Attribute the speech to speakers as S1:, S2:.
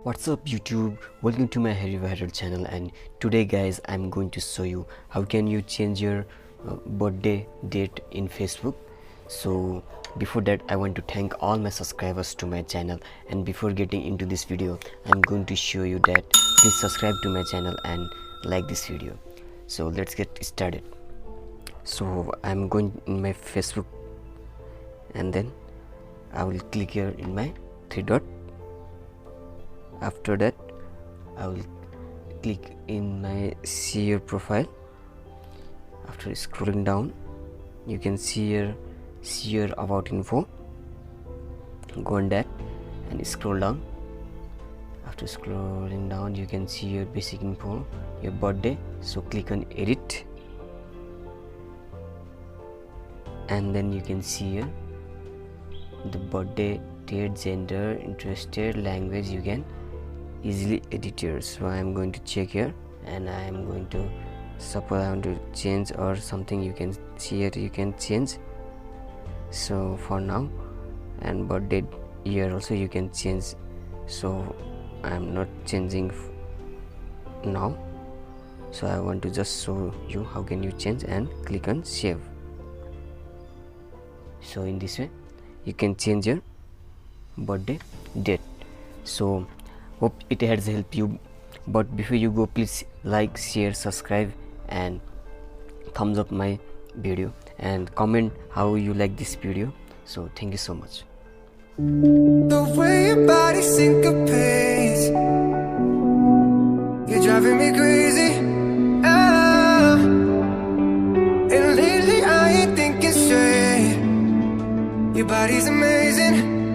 S1: What's up YouTube, welcome to my Harry Viral channel, and today guys I'm going to show you how can you change your birthday date in Facebook. So before that I want to thank all my subscribers to my channel, and before getting into this video I'm going to show you that please subscribe to my channel and like this video. So let's get started. So I'm going in my Facebook and then I will click here in my three dot. After that I will click in my see your profile. After scrolling down you can see your about info. Go on that and scroll down. After scrolling down you can see your basic info, your birthday. So click on edit and then you can see here the birthday date, gender, interested, language. You can easily edit here. So I am going to check here and I am going to suppose I want to change or something. You can see here you can change. So for now, and birthday year also you can change. So I am not changing now. So I want to just show you how can you change and click on save. So in this way you can change your birthday date. So hope it has helped you, but before you go please like, share, subscribe and thumbs up my video and comment how you like this video. So thank you so much.
S2: The way your body syncopates, you're driving me crazy. And lately I ain't thinking straight. Your body's amazing.